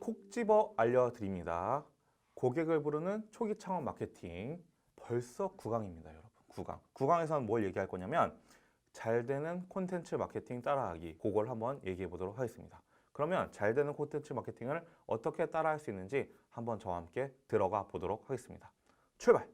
콕 집어 알려드립니다. 고객을 부르는 초기 창업 마케팅. 벌써 9강입니다, 여러분. 9강. 9강에서는 뭘 얘기할 거냐면 잘 되는 콘텐츠 마케팅 따라하기. 그걸 한번 얘기해 보도록 하겠습니다. 그러면 잘 되는 콘텐츠 마케팅을 어떻게 따라할 수 있는지 한번 저와 함께 들어가 보도록 하겠습니다. 출발!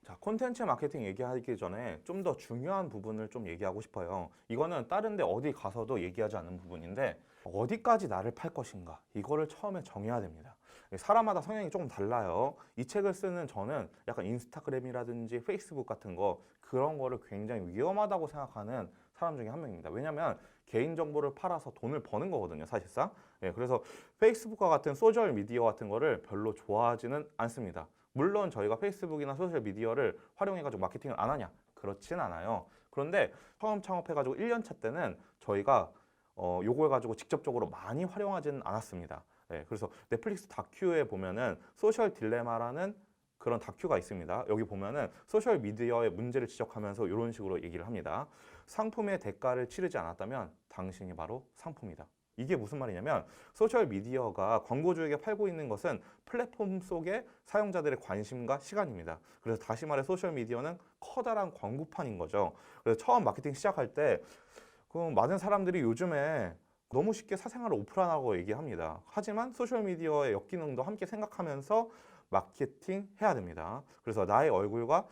자, 콘텐츠 마케팅 얘기하기 전에 좀 더 중요한 부분을 좀 얘기하고 싶어요. 이거는 다른 데 어디 가서도 얘기하지 않는 부분인데 어디까지 나를 팔 것인가 이거를 처음에 정해야 됩니다. 사람마다 성향이 조금 달라요. 이 책을 쓰는 저는 약간 인스타그램이라든지 페이스북 같은 거 그런 거를 굉장히 위험하다고 생각하는 사람 중에 한 명입니다. 왜냐하면 개인정보를 팔아서 돈을 버는 거거든요, 사실상. 그래서 페이스북과 같은 소셜 미디어 같은 거를 별로 좋아하지는 않습니다. 물론 저희가 페이스북이나 소셜미디어를 활용해가지고 마케팅을 안 하냐? 그렇진 않아요. 그런데 처음 창업해가지고 1년차 때는 저희가 요걸 가지고 직접적으로 많이 활용하지는 않았습니다. 그래서 넷플릭스 다큐에 보면은 소셜 딜레마라는 그런 다큐가 있습니다. 여기 보면은 소셜 미디어의 문제를 지적하면서 이런 식으로 얘기를 합니다. 상품의 대가를 치르지 않았다면 당신이 바로 상품이다. 이게 무슨 말이냐면 소셜미디어가 광고주에게 팔고 있는 것은 플랫폼 속의 사용자들의 관심과 시간입니다. 그래서 다시 말해 소셜미디어는 커다란 광고판인 거죠. 그래서 처음 마케팅 시작할 때 많은 사람들이 요즘에 너무 쉽게 사생활을 오픈하라고 얘기합니다. 하지만 소셜미디어의 역기능도 함께 생각하면서 마케팅 해야 됩니다. 그래서 나의 얼굴과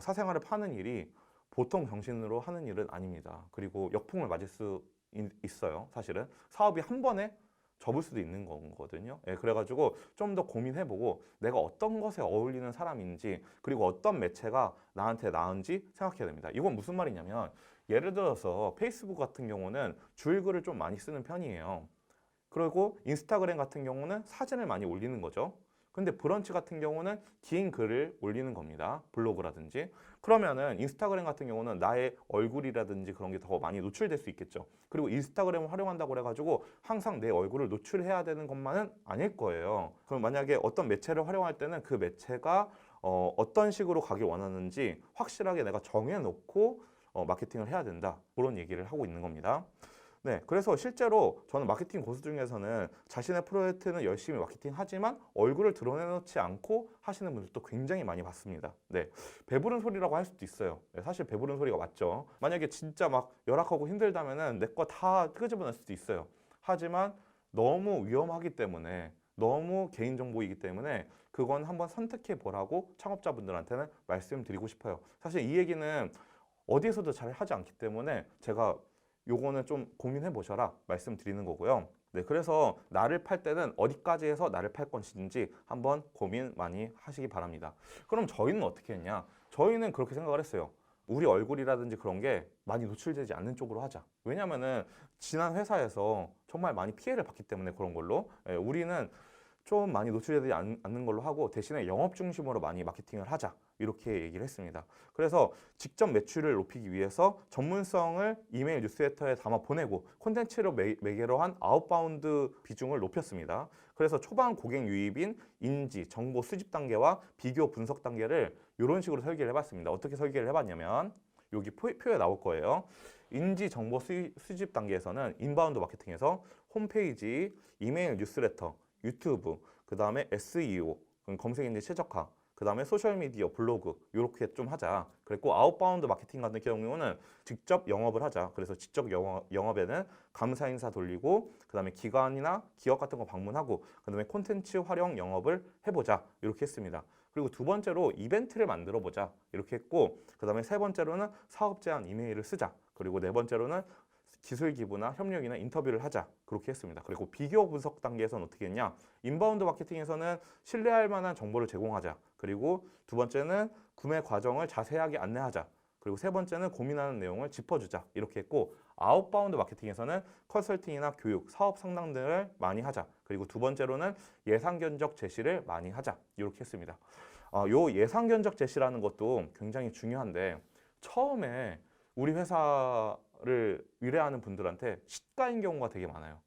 사생활을 파는 일이 보통 정신으로 하는 일은 아닙니다. 그리고 역풍을 맞을 수 있어요. 사실은 사업이 한 번에 접을 수도 있는 거거든요. 그래가지고 좀 더 고민해보고 내가 어떤 것에 어울리는 사람인지 그리고 어떤 매체가 나한테 나은지 생각해야 됩니다. 이건 무슨 말이냐면 예를 들어서 페이스북 같은 경우는 줄글을 좀 많이 쓰는 편이에요. 그리고 인스타그램 같은 경우는 사진을 많이 올리는 거죠. 근데 브런치 같은 경우는 긴 글을 올리는 겁니다. 블로그라든지. 그러면은 인스타그램 같은 경우는 나의 얼굴이라든지 그런 게 더 많이 노출될 수 있겠죠. 그리고 인스타그램을 활용한다고 그래가지고 항상 내 얼굴을 노출해야 되는 것만은 아닐 거예요. 그럼 만약에 어떤 매체를 활용할 때는 그 매체가 어떤 식으로 가길 원하는지 확실하게 내가 정해놓고 마케팅을 해야 된다. 그런 얘기를 하고 있는 겁니다. 네, 그래서 실제로 저는 마케팅 고수 중에서는 자신의 프로젝트는 열심히 마케팅하지만 얼굴을 드러내놓지 않고 하시는 분들도 굉장히 많이 봤습니다. 네, 배부른 소리라고 할 수도 있어요. 네, 사실 배부른 소리가 맞죠. 만약에 진짜 막 열악하고 힘들다면은 내 거 다 끄집어낼 수도 있어요. 하지만 너무 위험하기 때문에 너무 개인정보이기 때문에 그건 한번 선택해 보라고 창업자분들한테는 말씀드리고 싶어요. 사실 이 얘기는 어디에서도 잘 하지 않기 때문에 제가 요거는 좀 고민해 보셔라 말씀드리는 거고요. 네, 그래서 나를 팔 때는 어디까지 해서 나를 팔 것인지 한번 고민 많이 하시기 바랍니다. 그럼 저희는 어떻게 했냐? 저희는 그렇게 생각을 했어요. 우리 얼굴이라든지 그런 게 많이 노출되지 않는 쪽으로 하자. 왜냐면은 지난 회사에서 정말 많이 피해를 봤기 때문에 그런 걸로 우리는 좀 많이 노출되지 않는 걸로 하고 대신에 영업 중심으로 많이 마케팅을 하자 이렇게 얘기를 했습니다. 그래서 직접 매출을 높이기 위해서 전문성을 이메일 뉴스레터에 담아 보내고 콘텐츠로 매개로 한 아웃바운드 비중을 높였습니다. 그래서 초반 고객 유입인 인지, 정보 수집 단계와 비교 분석 단계를 이런 식으로 설계를 해봤습니다. 어떻게 설계를 해봤냐면 여기 표에 나올 거예요. 인지 정보 수집 단계에서는 인바운드 마케팅에서 홈페이지, 이메일 뉴스레터, 유튜브, 그 다음에 SEO, 검색 엔진 최적화, 그 다음에 소셜미디어, 블로그 이렇게 좀 하자. 그리고 아웃바운드 마케팅 같은 경우는 직접 영업을 하자. 그래서 직접 영업에는 감사 인사 돌리고 그 다음에 기관이나 기업 같은 거 방문하고 그 다음에 콘텐츠 활용 영업을 해보자. 이렇게 했습니다. 그리고 두 번째로 이벤트를 만들어 보자. 이렇게 했고 그 다음에 세 번째로는 사업 제안 이메일을 쓰자. 그리고 네 번째로는 기술 기부나 협력이나 인터뷰를 하자. 그렇게 했습니다. 그리고 비교 분석 단계에서는 어떻게 했냐? 인바운드 마케팅에서는 신뢰할 만한 정보를 제공하자. 그리고 두 번째는 구매 과정을 자세하게 안내하자. 그리고 세 번째는 고민하는 내용을 짚어주자. 이렇게 했고 아웃바운드 마케팅에서는 컨설팅이나 교육, 사업 상담 등을 많이 하자. 그리고 두 번째로는 예상 견적 제시를 많이 하자. 이렇게 했습니다. 요 예상 견적 제시라는 것도 굉장히 중요한데 처음에 우리 회사를 의뢰하는 분들한테 시가인 경우가 되게 많아요.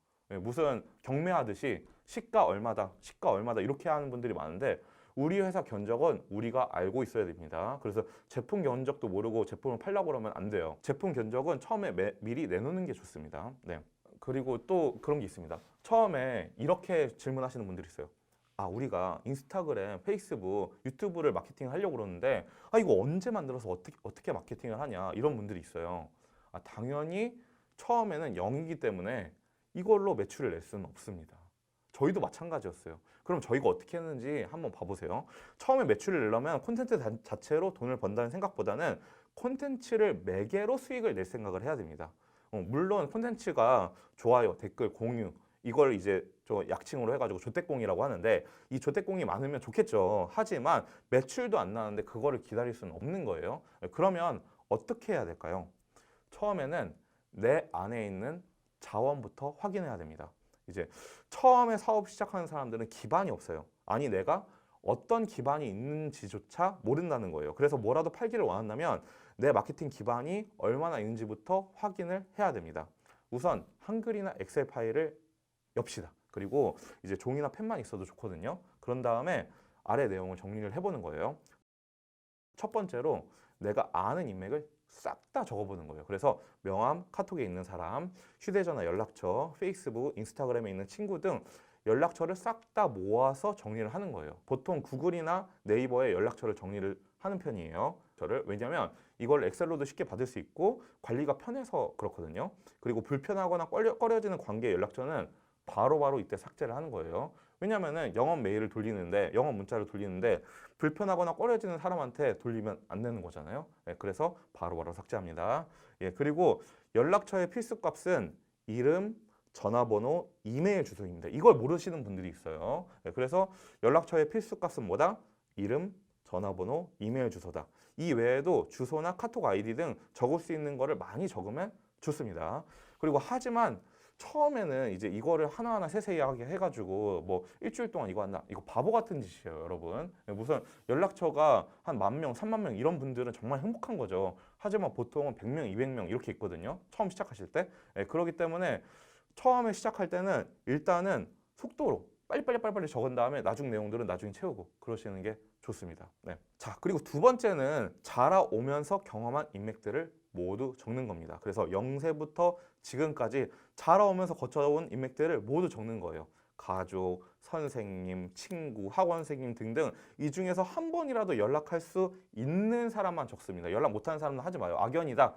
무슨 경매하듯이 시가 얼마다, 시가 얼마다 이렇게 하는 분들이 많은데 우리 회사 견적은 우리가 알고 있어야 됩니다. 그래서 제품 견적도 모르고 제품을 팔려고 그러면 안 돼요. 제품 견적은 처음에 미리 내놓는 게 좋습니다. 네. 그리고 또 그런 게 있습니다. 처음에 이렇게 질문하시는 분들이 있어요. 아, 우리가 인스타그램, 페이스북, 유튜브를 마케팅 하려고 그러는데 이거 언제 만들어서 어떻게 마케팅을 하냐 이런 분들이 있어요. 당연히 처음에는 0이기 때문에 이걸로 매출을 낼 수는 없습니다. 저희도 마찬가지였어요. 그럼 저희가 어떻게 했는지 한번 봐보세요. 처음에 매출을 내려면 콘텐츠 자체로 돈을 번다는 생각보다는 콘텐츠를 매개로 수익을 낼 생각을 해야 됩니다. 물론 콘텐츠가 좋아요, 댓글, 공유 이걸 이제 저 약칭으로 해가지고 조댓공이라고 하는데 이 조댓공이 많으면 좋겠죠. 하지만 매출도 안 나는데 그거를 기다릴 수는 없는 거예요. 그러면 어떻게 해야 될까요? 처음에는 내 안에 있는 자원부터 확인해야 됩니다. 이제 처음에 사업 시작하는 사람들은 기반이 없어요. 아니 내가 어떤 기반이 있는지조차 모른다는 거예요. 그래서 뭐라도 팔기를 원한다면 내 마케팅 기반이 얼마나 있는지부터 확인을 해야 됩니다. 우선 한글이나 엑셀 파일을 엽시다. 그리고 이제 종이나 펜만 있어도 좋거든요. 그런 다음에 아래 내용을 정리를 해보는 거예요. 첫 번째로 내가 아는 인맥을 싹 다 적어보는 거예요. 그래서 명함, 카톡에 있는 사람, 휴대전화, 연락처, 페이스북, 인스타그램에 있는 친구 등 연락처를 싹 다 모아서 정리를 하는 거예요. 보통 구글이나 네이버에 연락처를 정리를 하는 편이에요. 왜냐하면 이걸 엑셀로도 쉽게 받을 수 있고 관리가 편해서 그렇거든요. 그리고 불편하거나 꺼려지는 관계 연락처는 바로바로 이때 삭제를 하는 거예요. 왜냐면은 영업 메일을 돌리는데 영업 문자를 돌리는데 불편하거나 꺼려지는 사람한테 돌리면 안 되는 거잖아요. 그래서 바로바로 삭제합니다. 그리고 연락처의 필수 값은 이름, 전화번호, 이메일 주소입니다. 이걸 모르시는 분들이 있어요. 그래서 연락처의 필수 값은 뭐다? 이름, 전화번호, 이메일 주소다. 이 외에도 주소나 카톡 아이디 등 적을 수 있는 거를 많이 적으면 좋습니다. 그리고 하지만 처음에는 이제 이거를 하나하나 세세히 하게 해가지고 뭐 일주일 동안 이거 한다. 이거 바보 같은 짓이에요, 여러분. 무슨 연락처가 한 10,000명, 30,000명 이런 분들은 정말 행복한 거죠. 하지만 보통은 100명, 200명 이렇게 있거든요. 처음 시작하실 때. 그렇기 때문에 처음에 시작할 때는 일단은 속도로 빨리빨리 적은 다음에 나중 내용들은 나중에 채우고 그러시는 게 좋습니다. 자, 그리고 두 번째는 자라오면서 경험한 인맥들을 모두 적는 겁니다. 그래서 0세부터 지금까지 자라오면서 거쳐온 인맥들을 모두 적는 거예요. 가족, 선생님, 친구, 학원 선생님 등등 이 중에서 한 번이라도 연락할 수 있는 사람만 적습니다. 연락 못하는 사람은 하지 마요. 악연이다.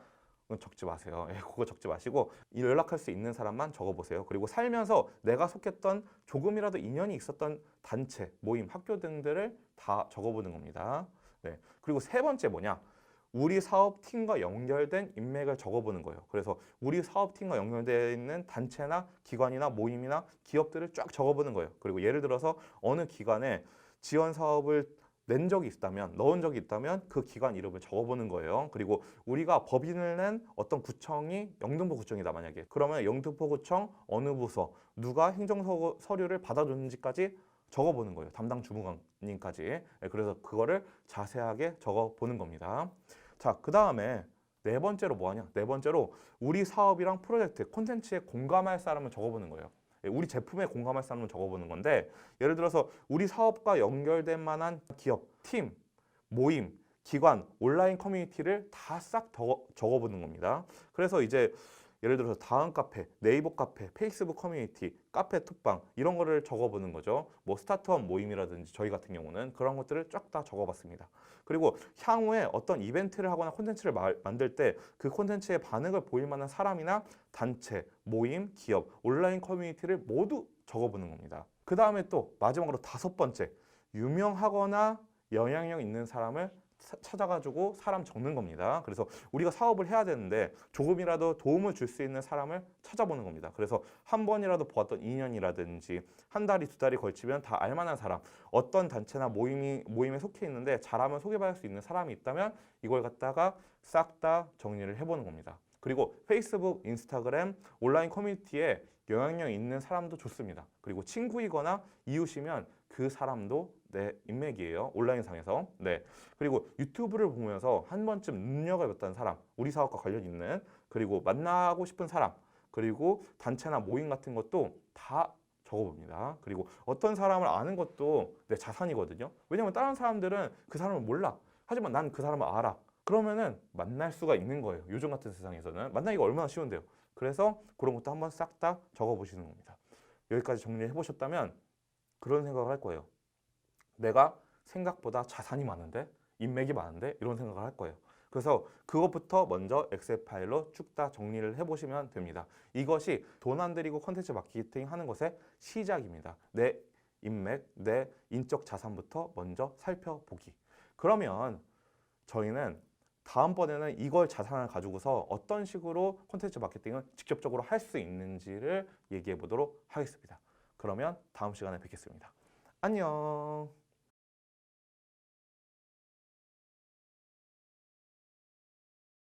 적지 마세요. 그거 적지 마시고 연락할 수 있는 사람만 적어보세요. 그리고 살면서 내가 속했던 조금이라도 인연이 있었던 단체, 모임, 학교 등들을 다 적어보는 겁니다. 그리고 세 번째 뭐냐? 우리 사업팀과 연결된 인맥을 적어보는 거예요. 그래서 우리 사업팀과 연결되어 있는 단체나 기관이나 모임이나 기업들을 쫙 적어보는 거예요. 그리고 예를 들어서 어느 기관에 지원 사업을 넣은 적이 있다면 그 기관 이름을 적어보는 거예요. 그리고 우리가 법인을 낸 어떤 구청이 영등포 구청이다 만약에 그러면 영등포 구청 어느 부서 누가 행정 서류를 받아줬는지까지 적어보는 거예요. 담당 주무관님까지. 그래서 그거를 자세하게 적어보는 겁니다. 자, 그 다음에 네 번째로 뭐 하냐? 네 번째로 우리 사업이랑 프로젝트, 콘텐츠에 공감할 사람을 적어보는 거예요. 우리 제품에 공감할 사람을 적어보는 건데 예를 들어서 우리 사업과 연결될 만한 기업, 팀, 모임, 기관, 온라인 커뮤니티를 다 싹 적어보는 겁니다. 그래서 이제 예를 들어서 다음 카페, 네이버 카페, 페이스북 커뮤니티, 카페 톡방 이런 거를 적어보는 거죠. 뭐 스타트업 모임이라든지 저희 같은 경우는 그런 것들을 쫙 다 적어봤습니다. 그리고 향후에 어떤 이벤트를 하거나 콘텐츠를 만들 때 그 콘텐츠의 반응을 보일 만한 사람이나 단체, 모임, 기업, 온라인 커뮤니티를 모두 적어보는 겁니다. 그 다음에 또 마지막으로 다섯 번째, 유명하거나 영향력 있는 사람을 찾아가지고 사람 적는 겁니다. 그래서 우리가 사업을 해야 되는데 조금이라도 도움을 줄 수 있는 사람을 찾아보는 겁니다. 그래서 한 번이라도 보았던 인연이라든지 한 달이 두 달이 걸치면 다 알만한 사람, 어떤 단체나 모임에 속해 있는데 잘하면 소개받을 수 있는 사람이 있다면 이걸 갖다가 싹 다 정리를 해보는 겁니다. 그리고 페이스북, 인스타그램, 온라인 커뮤니티에 영향력 있는 사람도 좋습니다. 그리고 친구이거나 이웃이면 그 사람도 내 인맥이에요. 온라인상에서. 그리고 유튜브를 보면서 한 번쯤 눈여겨봤던 사람, 우리 사업과 관련 있는, 그리고 만나고 싶은 사람, 그리고 단체나 모임 같은 것도 다 적어봅니다. 그리고 어떤 사람을 아는 것도 내 자산이거든요. 왜냐면 다른 사람들은 그 사람을 몰라. 하지만 난 그 사람을 알아. 그러면은 만날 수가 있는 거예요. 요즘 같은 세상에서는 만나기가 얼마나 쉬운데요. 그래서 그런 것도 한번 싹 다 적어보시는 겁니다. 여기까지 정리해 보셨다면 그런 생각을 할 거예요. 내가 생각보다 자산이 많은데, 인맥이 많은데, 이런 생각을 할 거예요. 그래서 그것부터 먼저 엑셀 파일로 쭉 다 정리를 해보시면 됩니다. 이것이 돈 안 들이고 컨텐츠 마케팅 하는 것의 시작입니다. 내 인맥, 내 인적 자산부터 먼저 살펴보기. 그러면 저희는 다음번에는 이걸 자산을 가지고서 어떤 식으로 콘텐츠 마케팅을 직접적으로 할 수 있는지를 얘기해 보도록 하겠습니다. 그러면 다음 시간에 뵙겠습니다. 안녕.